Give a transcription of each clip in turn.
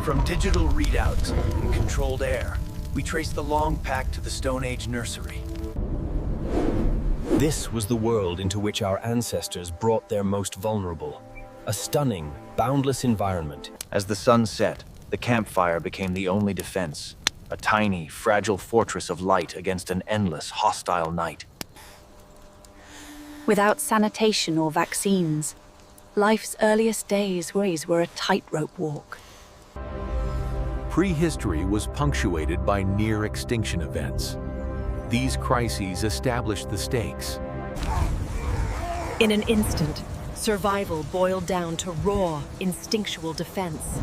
From digital readouts and controlled air, we trace the long pack to the Stone Age nursery. This was the world into which our ancestors brought their most vulnerable. A stunning, boundless environment. As the sun set, the campfire became the only defense. A tiny, fragile fortress of light against an endless, hostile night. Without sanitation or vaccines, life's earliest days were a tightrope walk. Prehistory was punctuated by near-extinction events. These crises established the stakes. In an instant, survival boiled down to raw, instinctual defense.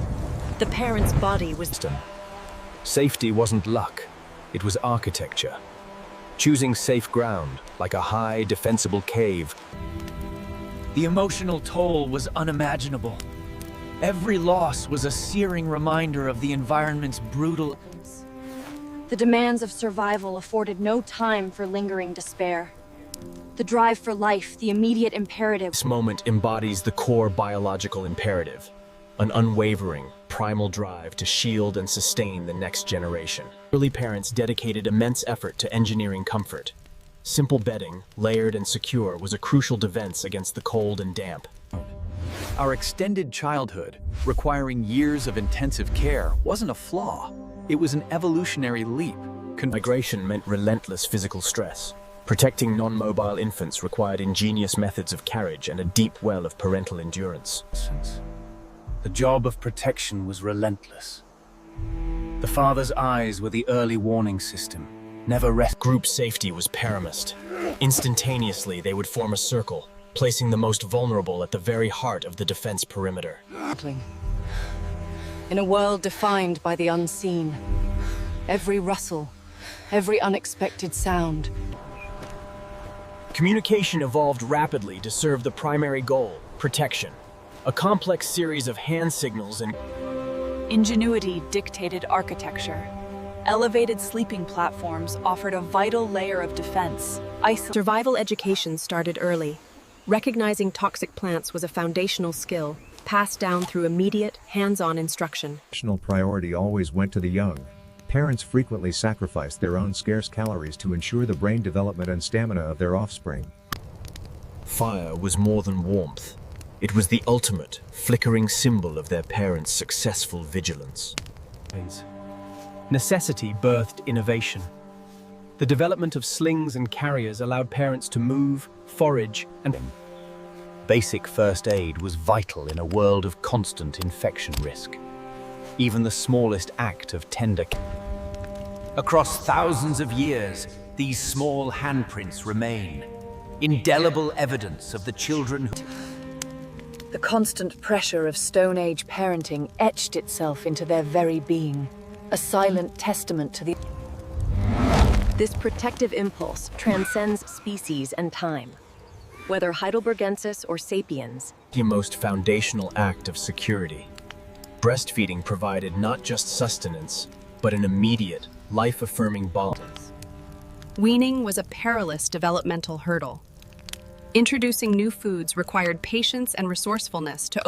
The parent's body was... Safety wasn't luck, it was architecture. Choosing safe ground, like a high, defensible cave. The emotional toll was unimaginable. Every loss was a searing reminder of the environment's brutal... The demands of survival afforded no time for lingering despair. The drive for life, the immediate imperative... This moment embodies the core biological imperative, an unwavering, primal drive to shield and sustain the next generation. Early parents dedicated immense effort to engineering comfort. Simple bedding, layered and secure, was a crucial defense against the cold and damp. Our extended childhood, requiring years of intensive care, wasn't a flaw. It was an evolutionary leap. Migration meant relentless physical stress. Protecting non-mobile infants required ingenious methods of carriage and a deep well of parental endurance. The job of protection was relentless. The father's eyes were the early warning system, never rest. Group safety was paramount. Instantaneously, they would form a circle, placing the most vulnerable at the very heart of the defense perimeter. In a world defined by the unseen, every rustle, every unexpected sound. Communication evolved rapidly to serve the primary goal, protection. A complex series of hand signals and... Ingenuity dictated architecture. Elevated sleeping platforms offered a vital layer of defense. Survival education started early. Recognizing toxic plants was a foundational skill, passed down through immediate, hands-on instruction. National priority always went to the young. Parents frequently sacrificed their own scarce calories to ensure the brain development and stamina of their offspring. Fire was more than warmth. It was the ultimate, flickering symbol of their parents' successful vigilance. Necessity birthed innovation. The development of slings and carriers allowed parents to move, forage, and... Basic first aid was vital in a world of constant infection risk. Even the smallest act of tender... Across thousands of years, these small handprints remain. Indelible evidence of the children who... The constant pressure of Stone Age parenting etched itself into their very being, a silent testament to the... This protective impulse transcends species and time. Whether Heidelbergensis or sapiens, The most foundational act of security. Breastfeeding provided not just sustenance, but an immediate, life-affirming bond. weaning was a perilous developmental hurdle. Introducing new foods required patience and resourcefulness to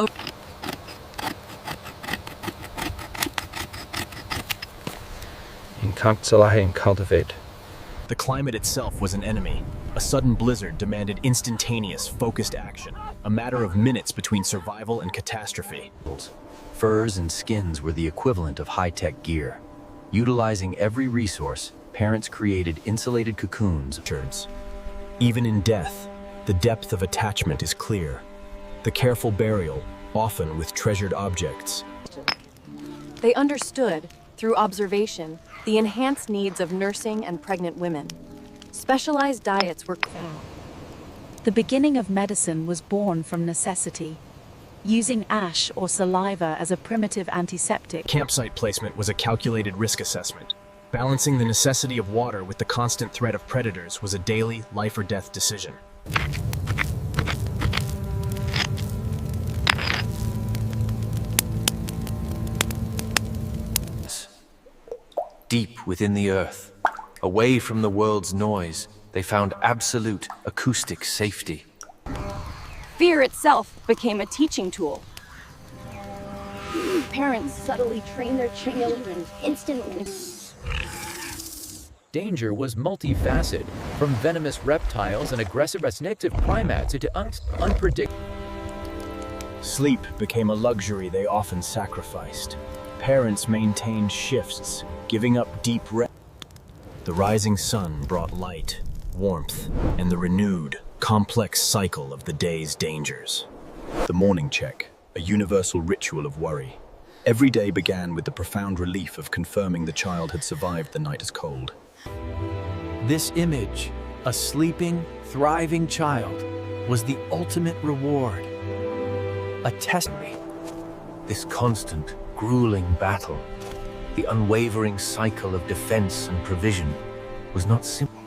cultivate. The climate itself was an enemy. A sudden blizzard demanded instantaneous, focused action, a matter of minutes between survival and catastrophe. Furs and skins were the equivalent of high-tech gear. Utilizing every resource, parents created insulated cocoons. Even in death, the depth of attachment is clear. The careful burial, often with treasured objects. They understood, through observation, the enhanced needs of nursing and pregnant women. Specialized diets were... The beginning of medicine was born from necessity. Using ash or saliva as a primitive antiseptic. Campsite placement was a calculated risk assessment. Balancing the necessity of water with the constant threat of predators was a daily life or death decision. Deep within the earth, away from the world's noise, they found absolute acoustic safety. Fear itself became a teaching tool. Parents subtly train their children instantly. Danger was multifaceted, from venomous reptiles and aggressive native primates into unpredictable. Sleep became a luxury they often sacrificed. Parents maintained shifts, giving up deep rest. The rising sun brought light, warmth, and the renewed, complex cycle of the day's dangers. The morning check, a universal ritual of worry. Every day began with the profound relief of confirming the child had survived the night's cold. This image, a sleeping, thriving child, was the ultimate reward. A testimony. This constant, grueling battle, the unwavering cycle of defense and provision, was not simple.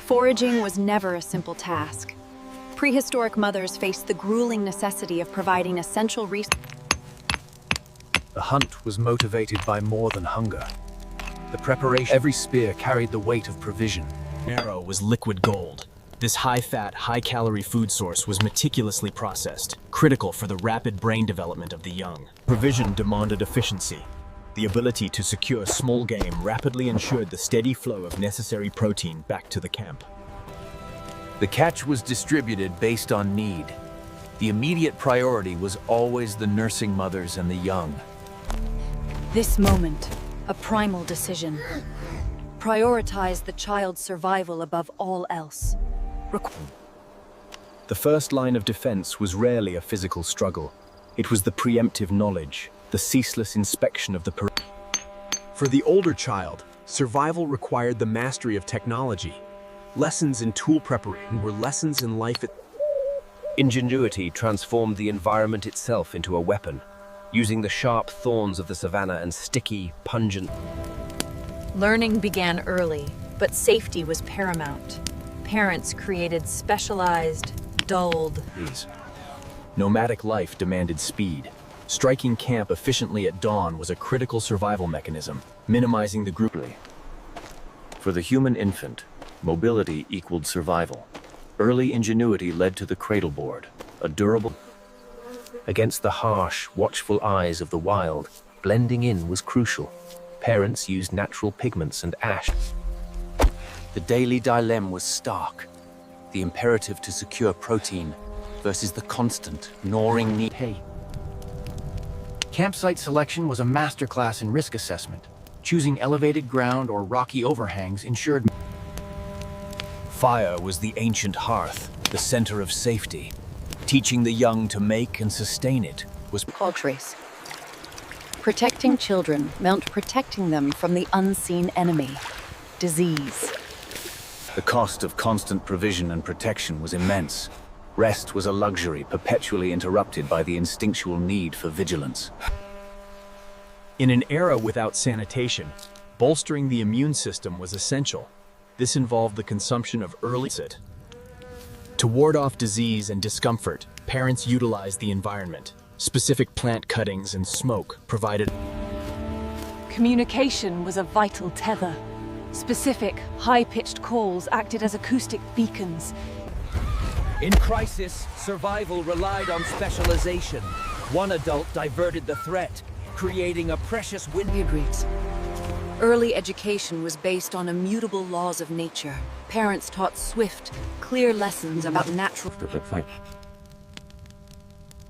Foraging was never a simple task. Prehistoric mothers faced the grueling necessity of providing essential resources. The hunt was motivated by more than hunger. The preparation, every spear carried the weight of provision. Marrow was liquid gold. This high-fat, high-calorie food source was meticulously processed, critical for the rapid brain development of the young. Provision demanded efficiency. The ability to secure small game rapidly ensured the steady flow of necessary protein back to the camp. The catch was distributed based on need. The immediate priority was always the nursing mothers and the young. This moment, a primal decision. Prioritize the child's survival above all else. The first line of defense was rarely a physical struggle. It was the preemptive knowledge, the ceaseless inspection of the perils. For the older child, survival required the mastery of technology. Lessons in tool preparation were lessons in life. Ingenuity transformed the environment itself into a weapon, using the sharp thorns of the savannah and sticky, pungent. Learning began early, but safety was paramount. Parents created specialized, dulled. Nomadic life demanded speed. Striking camp efficiently at dawn was a critical survival mechanism, minimizing the group. For the human infant, mobility equaled survival. Early ingenuity led to the cradleboard, a durable. Against the harsh, watchful eyes of the wild, blending in was crucial. Parents used natural pigments and ash. The daily dilemma was stark. The imperative to secure protein versus the constant, gnawing need. Campsite selection was a masterclass in risk assessment. Choosing elevated ground or rocky overhangs ensured. Fire was the ancient hearth, the center of safety. Teaching the young to make and sustain it was Cultures. Protecting children meant protecting them from the unseen enemy, disease. The cost of constant provision and protection was immense. Rest was a luxury perpetually interrupted by the instinctual need for vigilance. In an era without sanitation, bolstering the immune system was essential. This involved the consumption of early. To ward off disease and discomfort, parents utilized the environment. Specific plant cuttings and smoke provided. Communication was a vital tether. Specific, high-pitched calls acted as acoustic beacons. In crisis, survival relied on specialization. One adult diverted the threat, creating a precious window. Early education was based on immutable laws of nature. Parents taught swift, clear lessons about natural.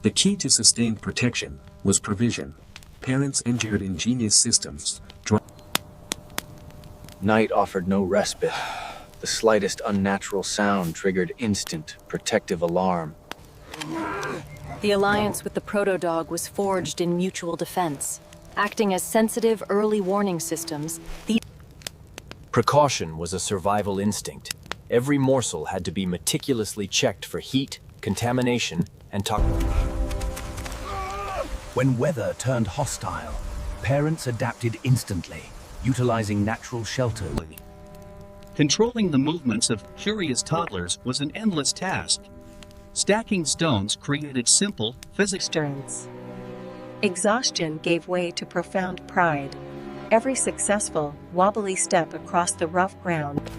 The key to sustained protection was provision. Parents engineered ingenious systems. Night offered no respite. The slightest unnatural sound triggered instant, protective alarm. The alliance with the proto-dog was forged in mutual defense. Acting as sensitive early warning systems, the Precaution was a survival instinct. Every morsel had to be meticulously checked for heat, contamination, and toxicity. When weather turned hostile, parents adapted instantly, utilizing natural shelter. Controlling the movements of curious toddlers was an endless task. Stacking stones created simple physics. Exhaustion gave way to profound pride. Every successful, wobbly step across the rough ground.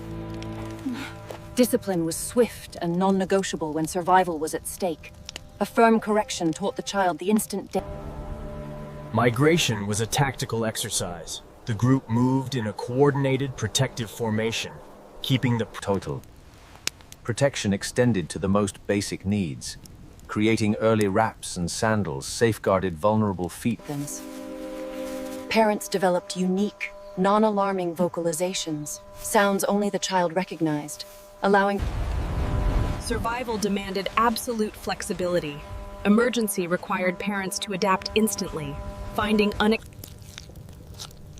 discipline was swift and non-negotiable when survival was at stake. A firm correction taught the child the instant death. Migration was a tactical exercise. The group moved in a coordinated protective formation, keeping the Total. Protection extended to the most basic needs. Creating early wraps and sandals safeguarded vulnerable feet. Parents developed unique, non-alarming vocalizations, sounds only the child recognized, allowing... Survival demanded absolute flexibility. Emergency required parents to adapt instantly, finding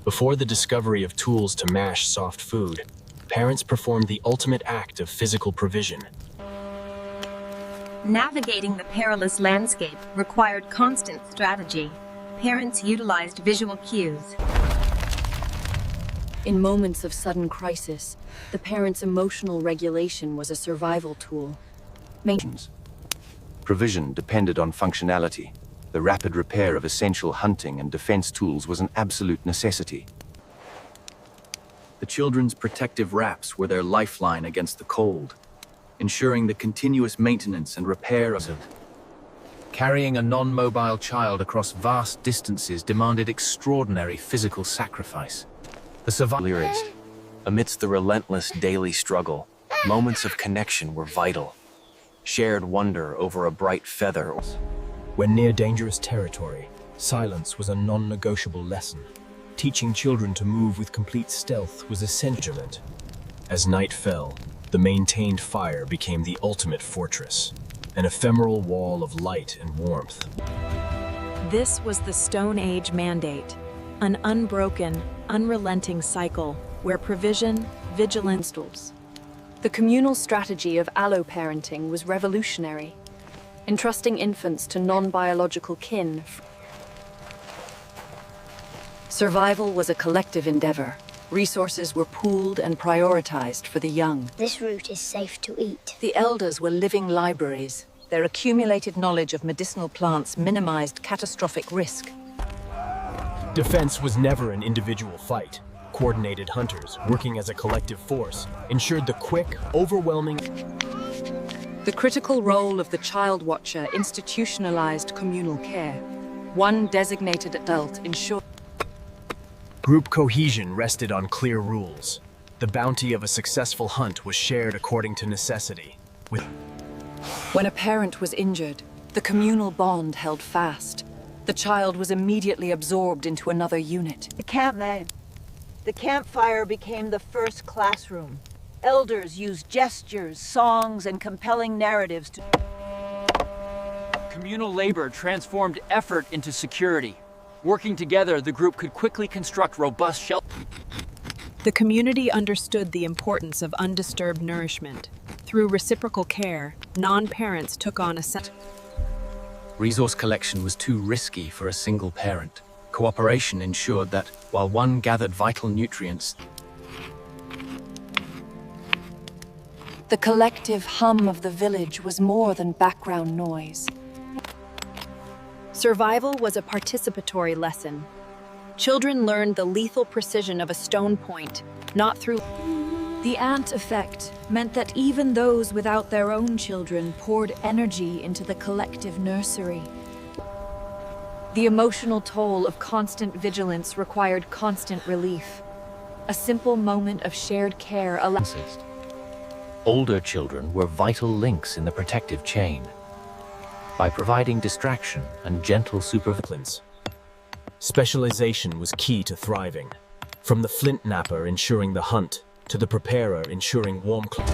Before the discovery of tools to mash soft food, parents performed the ultimate act of physical provision. Navigating the perilous landscape required constant strategy. Parents utilized visual cues. In moments of sudden crisis, the parents' emotional regulation was a survival tool. Maintenance. Provision depended on functionality. The rapid repair of essential hunting and defense tools was an absolute necessity. The children's protective wraps were their lifeline against the cold, ensuring the continuous maintenance and repair of it. Carrying a non-mobile child across vast distances demanded extraordinary physical sacrifice. The survivor, amidst the relentless daily struggle, moments of connection were vital. Shared wonder over a bright feather. When near dangerous territory, silence was a non-negotiable lesson. Teaching children to move with complete stealth was essential. As night fell, the maintained fire became the ultimate fortress, an ephemeral wall of light and warmth. This was the Stone Age mandate, an unbroken, unrelenting cycle where provision, vigilance... The communal strategy of alloparenting was revolutionary, entrusting infants to non-biological kin. Survival was a collective endeavor. Resources were pooled and prioritized for the young. This root is safe to eat. The elders were living libraries. Their accumulated knowledge of medicinal plants minimized catastrophic risk. Defense was never an individual fight. Coordinated hunters, working as a collective force, ensured the quick, overwhelming... The critical role of the child watcher institutionalized communal care. One designated adult ensured... Group cohesion rested on clear rules. The bounty of a successful hunt was shared according to necessity. When a parent was injured, the communal bond held fast. The child was immediately absorbed into another unit. The campfire became the first classroom. Elders used gestures, songs, and compelling narratives to... Communal labor transformed effort into security. Working together, the group could quickly construct robust shelters. The community understood the importance of undisturbed nourishment. Through reciprocal care, non-parents took on a set. Resource collection was too risky for a single parent. Cooperation ensured that, while one gathered vital nutrients, the collective hum of the village was more than background noise. Survival was a participatory lesson. Children learned the lethal precision of a stone point, not through... The ant effect meant that even those without their own children poured energy into the collective nursery. The emotional toll of constant vigilance required constant relief. A simple moment of shared care allowed... Older children were vital links in the protective chain. By providing distraction and gentle supervision. Specialization was key to thriving. From the flint-knapper ensuring the hunt, to the preparer ensuring warm clothes.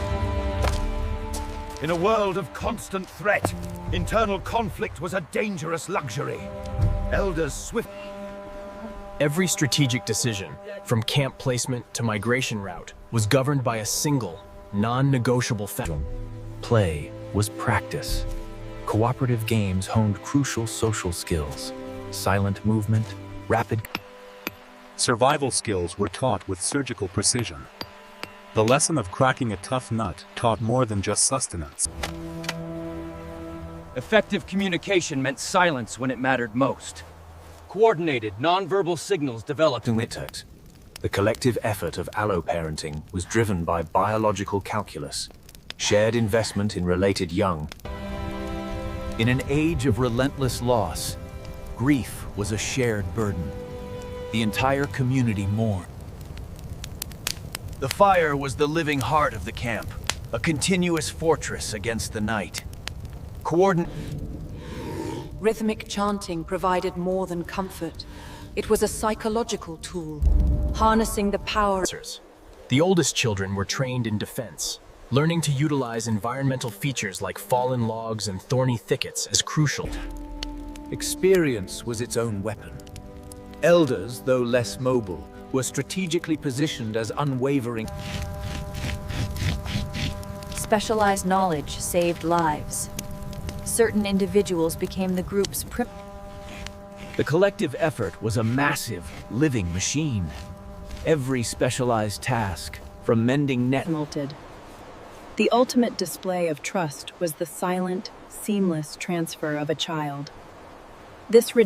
In a world of constant threat, internal conflict was a dangerous luxury. Elders swift... Every strategic decision, from camp placement to migration route, was governed by a single, non-negotiable factor. Play was practice. Cooperative games honed crucial social skills. Silent movement, rapid... Survival skills were taught with surgical precision. The lesson of cracking a tough nut taught more than just sustenance. Effective communication meant silence when it mattered most. Coordinated, non-verbal signals developed in it. The collective effort of alloparenting was driven by biological calculus, shared investment in related young. In an age of relentless loss, Grief was a shared burden. The entire community mourned. The fire was the living heart of the camp, a continuous fortress against the night. Rhythmic chanting provided more than comfort. It was a psychological tool, harnessing the power. The oldest children were trained in defense, learning to utilize environmental features like fallen logs and thorny thickets as crucial. Experience was its own weapon. Elders, though less mobile, were strategically positioned as unwavering. Specialized knowledge saved lives. Certain individuals became the group's The collective effort was a massive, living machine. Every specialized task, from mending net. The ultimate display of trust was the silent, seamless transfer of a child. This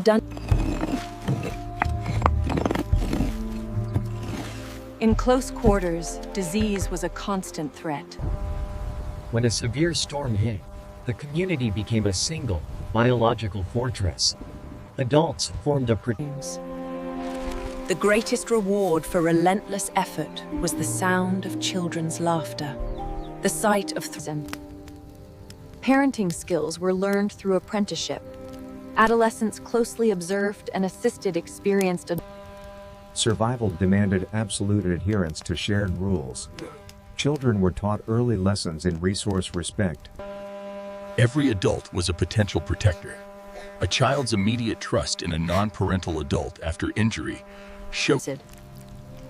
In close quarters, disease was a constant threat. When a severe storm hit, the community became a single, biological fortress. Adults formed a The greatest reward for relentless effort was the sound of children's laughter, the sight of Parenting skills were learned through apprenticeship. Adolescents closely observed and assisted experienced adults. Survival demanded absolute adherence to shared rules. Children were taught early lessons in resource respect. Every adult was a potential protector. A child's immediate trust in a non-parental adult after injury showed.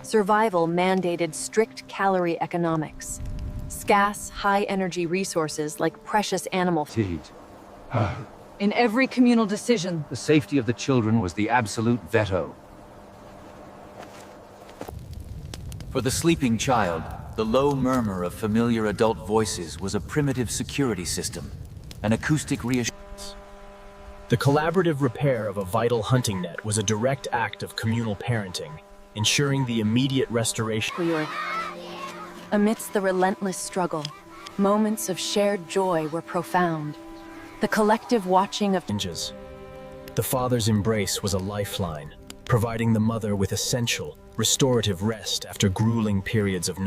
Survival mandated strict calorie economics. Scarce, high-energy resources like precious animal food. In every communal decision, The safety of the children was the absolute veto. For the sleeping child, the low murmur of familiar adult voices was a primitive security system, an acoustic reassurance. The collaborative repair of a vital hunting net was a direct act of communal parenting, ensuring the immediate restoration. Amidst the relentless struggle, moments of shared joy were profound. The collective watching of The father's embrace was a lifeline, providing the mother with essential, restorative rest after grueling periods of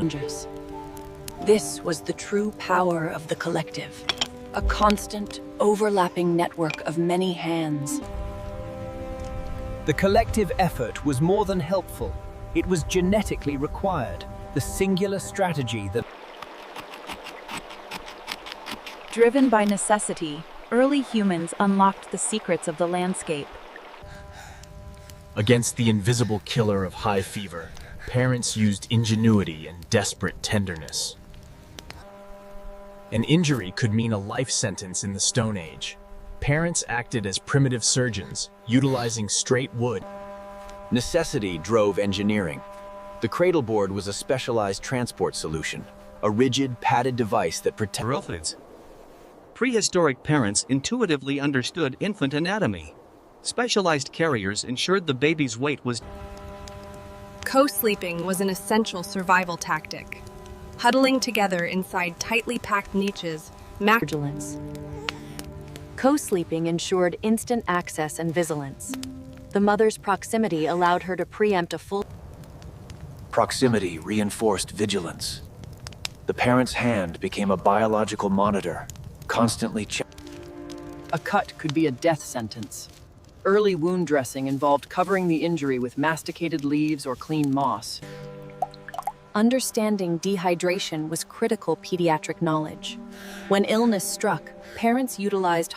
This was the true power of the collective. A constant, overlapping network of many hands. The collective effort was more than helpful. It was genetically required. The singular strategy that... Driven by necessity, early humans unlocked the secrets of the landscape. Against the invisible killer of high fever, parents used ingenuity and desperate tenderness. An injury could mean a life sentence in the Stone Age. Parents acted as primitive surgeons, utilizing straight wood. Necessity drove engineering. The cradleboard was a specialized transport solution, a rigid, padded device that protected. Prehistoric parents intuitively understood infant anatomy. Specialized carriers ensured the baby's weight was. Co-sleeping was an essential survival tactic. Huddling together inside tightly packed niches, Vigilance. Co-sleeping ensured instant access and vigilance. The mother's proximity allowed her to preempt a full... Proximity reinforced vigilance. The parent's hand became a biological monitor, constantly a cut could be a death sentence. Early wound dressing involved covering the injury with masticated leaves or clean moss. Understanding dehydration was critical pediatric knowledge. When illness struck, parents utilized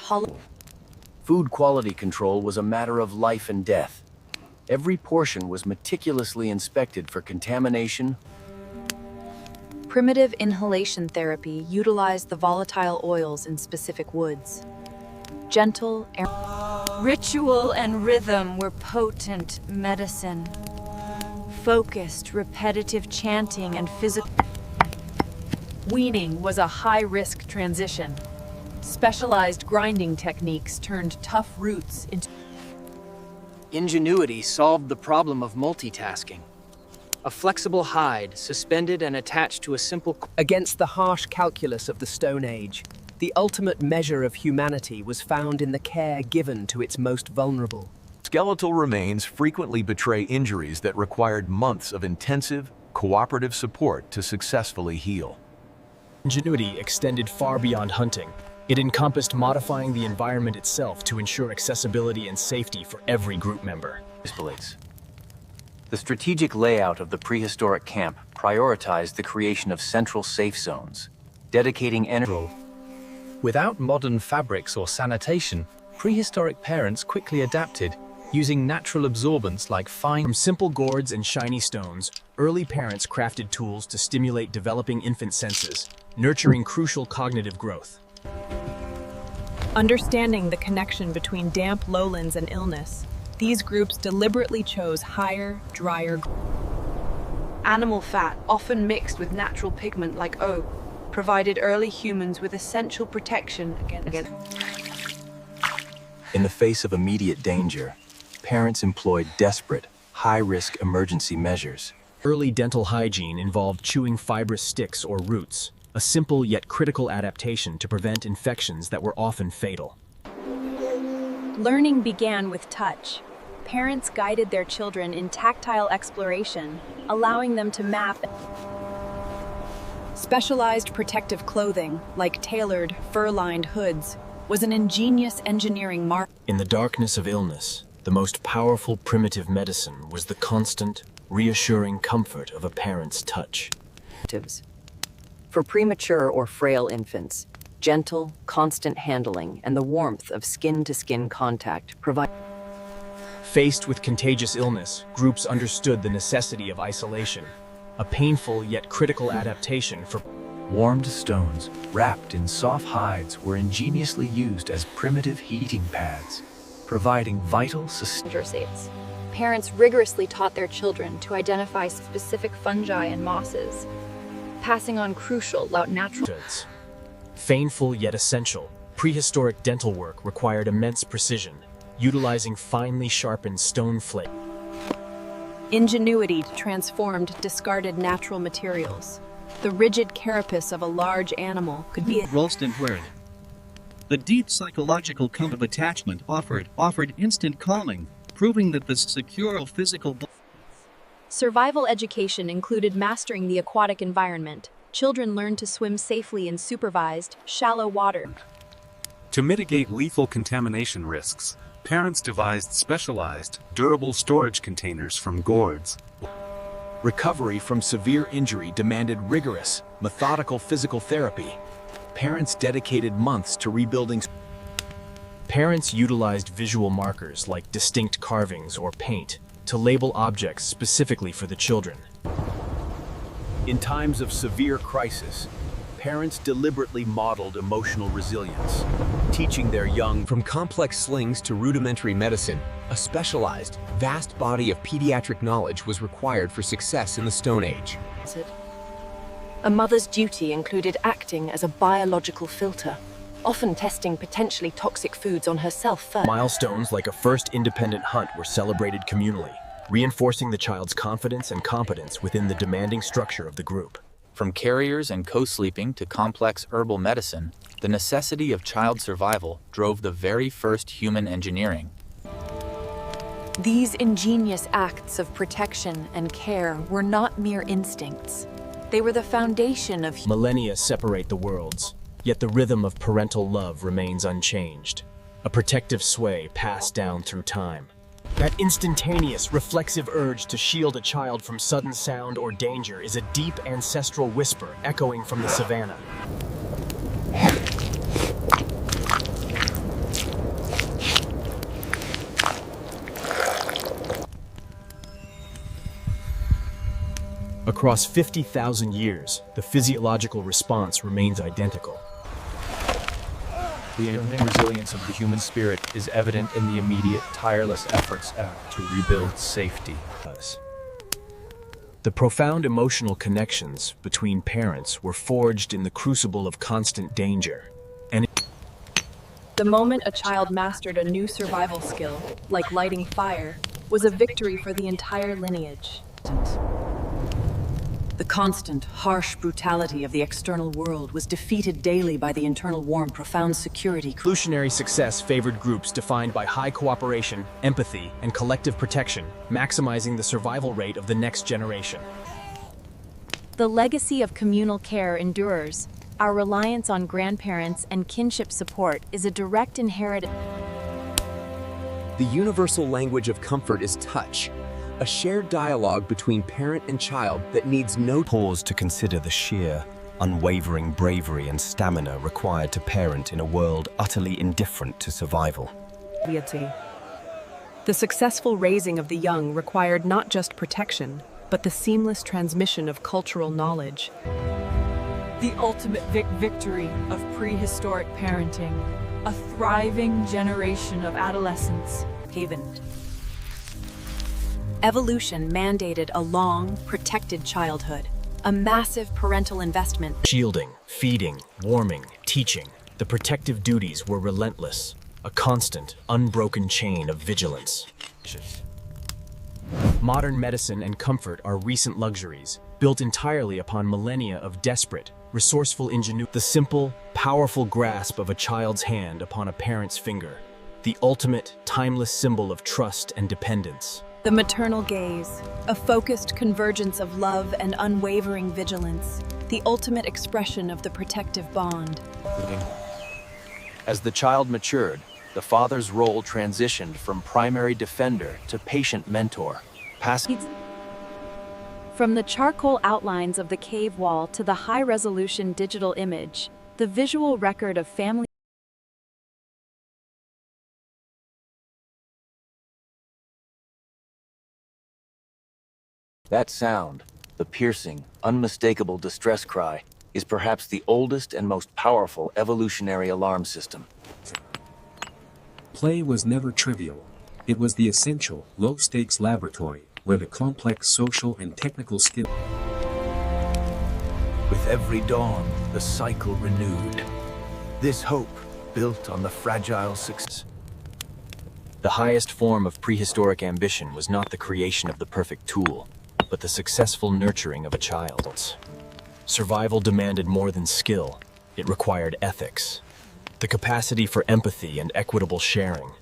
Food quality control was a matter of life and death. Every portion was meticulously inspected for contamination. Primitive inhalation therapy utilized the volatile oils in specific woods. Gentle air. Ritual and rhythm were potent medicine. Focused, repetitive chanting and physical... Weaning was a high-risk transition. Specialized grinding techniques turned tough roots into... Ingenuity solved the problem of multitasking. A flexible hide suspended and attached to a simple... Against the harsh calculus of the Stone Age, the ultimate measure of humanity was found in the care given to its most vulnerable. Skeletal remains frequently betray injuries that required months of intensive, cooperative support to successfully heal. Ingenuity extended far beyond hunting. It encompassed modifying the environment itself to ensure accessibility and safety for every group member. The strategic layout of the prehistoric camp prioritized the creation of central safe zones, dedicating energy. Without modern fabrics or sanitation, prehistoric parents quickly adapted, using natural absorbents like fine... From simple gourds and shiny stones, early parents crafted tools to stimulate developing infant senses, nurturing crucial cognitive growth. Understanding the connection between damp lowlands and illness, these groups deliberately chose higher, drier... Animal fat, often mixed with natural pigment like oak, provided early humans with essential protection against... In the face of immediate danger, parents employed desperate, high-risk emergency measures. Early dental hygiene involved chewing fibrous sticks or roots, a simple yet critical adaptation to prevent infections that were often fatal. Learning began with touch. Parents guided their children in tactile exploration, allowing them to map. Specialized protective clothing, like tailored, fur-lined hoods, was an ingenious engineering mark. In the darkness of illness, the most powerful primitive medicine was the constant, reassuring comfort of a parent's touch. For premature or frail infants, gentle, constant handling and the warmth of skin-to-skin contact provide... Faced with contagious illness, groups understood the necessity of isolation, a painful yet critical adaptation for... Warmed stones, wrapped in soft hides, were ingeniously used as primitive heating pads, providing vital sustenance. Parents rigorously taught their children to identify specific fungi and mosses, passing on crucial natural... Painful yet essential, prehistoric dental work required immense precision, utilizing finely sharpened stone flake. Ingenuity transformed discarded natural materials. The rigid carapace of a large animal could be... The deep psychological kind of attachment offered instant calming, proving that the secure physical... Survival education included mastering the aquatic environment. Children learned to swim safely in supervised, shallow water. To mitigate lethal contamination risks, parents devised specialized, durable storage containers from gourds. Recovery from severe injury demanded rigorous, methodical physical therapy. Parents dedicated months to rebuilding. Parents utilized visual markers like distinct carvings or paint to label objects specifically for the children. In times of severe crisis, parents deliberately modeled emotional resilience, teaching their young... From complex slings to rudimentary medicine, a specialized, vast body of pediatric knowledge was required for success in the Stone Age. A mother's duty included acting as a biological filter, often testing potentially toxic foods on herself first. Milestones like a first independent hunt were celebrated communally, reinforcing the child's confidence and competence within the demanding structure of the group. From carriers and co-sleeping to complex herbal medicine, the necessity of child survival drove the very first human engineering. These ingenious acts of protection and care were not mere instincts. They were the foundation of... Millennia separate the worlds, yet the rhythm of parental love remains unchanged, a protective sway passed down through time. That instantaneous, reflexive urge to shield a child from sudden sound or danger is a deep ancestral whisper echoing from the savannah. Across 50,000 years, the physiological response remains identical. The resilience of the human spirit is evident in the immediate, tireless efforts to rebuild safety. The profound emotional connections between parents were forged in the crucible of constant danger. And the moment a child mastered a new survival skill, like lighting fire, was a victory for the entire lineage. The constant, harsh brutality of the external world was defeated daily by the internal warm, profound security. Evolutionary success favored groups defined by high cooperation, empathy, and collective protection, maximizing the survival rate of the next generation. The legacy of communal care endures. Our reliance on grandparents and kinship support is a direct inheritance. The universal language of comfort is touch, a shared dialogue between parent and child that needs no pause to consider the sheer, unwavering bravery and stamina required to parent in a world utterly indifferent to survival. The successful raising of the young required not just protection, but the seamless transmission of cultural knowledge. The ultimate victory of prehistoric parenting, a thriving generation of adolescents. Havened. Evolution mandated a long, protected childhood, a massive parental investment. Shielding, feeding, warming, teaching, the protective duties were relentless, a constant, unbroken chain of vigilance. Modern medicine and comfort are recent luxuries, built entirely upon millennia of desperate, resourceful ingenuity. The simple, powerful grasp of a child's hand upon a parent's finger, the ultimate, timeless symbol of trust and dependence. The maternal gaze, a focused convergence of love and unwavering vigilance, the ultimate expression of the protective bond. As the child matured, the father's role transitioned from primary defender to patient mentor, From the charcoal outlines of the cave wall to the high-resolution digital image, the visual record of family. That sound, the piercing, unmistakable distress cry, is perhaps the oldest and most powerful evolutionary alarm system. Play was never trivial. It was the essential, low-stakes laboratory where the complex social and technical skills. With every dawn, the cycle renewed. This hope built on the fragile success. The highest form of prehistoric ambition was not the creation of the perfect tool, but the successful nurturing of a child. Survival demanded more than skill. It required ethics, the capacity for empathy and equitable sharing.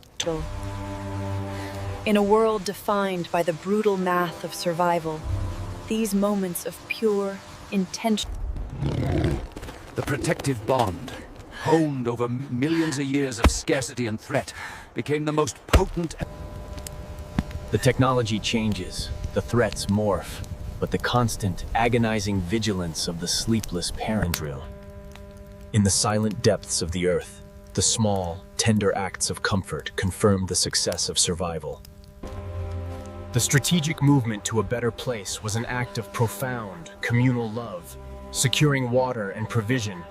In a world defined by the brutal math of survival, these moments of pure, intention. The protective bond, honed over millions of years of scarcity and threat, became the most potent. The technology changes, the threats morph, but the constant, agonizing vigilance of the sleepless parent drill. In the silent depths of the earth, the small, tender acts of comfort confirmed the success of survival. The strategic movement to a better place was an act of profound, communal love, securing water and provision.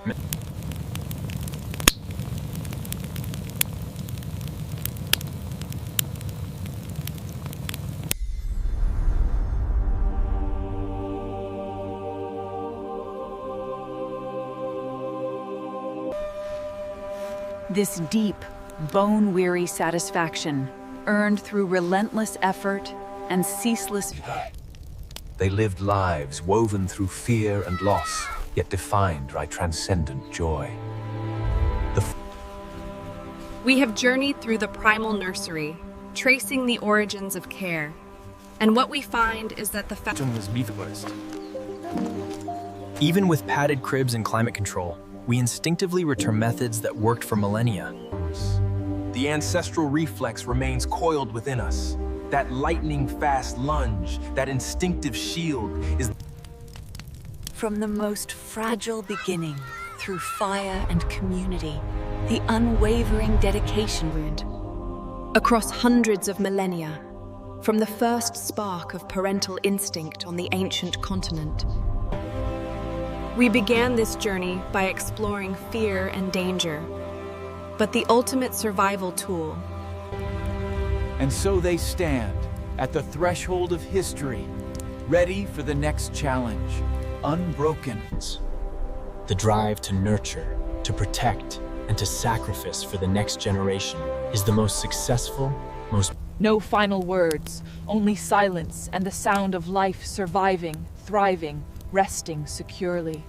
This deep, bone-weary satisfaction, earned through relentless effort and ceaseless. They lived lives woven through fear and loss, yet defined by transcendent joy. We have journeyed through the primal nursery, tracing the origins of care. And what we find is that the Even with padded cribs and climate control, we instinctively return methods that worked for millennia. The ancestral reflex remains coiled within us. That lightning-fast lunge, that instinctive shield is... From the most fragile beginning, through fire and community, the unwavering dedication wound. Across hundreds of millennia, from the first spark of parental instinct on the ancient continent. We began this journey by exploring fear and danger, but the ultimate survival tool. And so they stand at the threshold of history, ready for the next challenge, unbroken. The drive to nurture, to protect, and to sacrifice for the next generation is the most successful, most... No final words, only silence and the sound of life surviving, thriving, resting securely.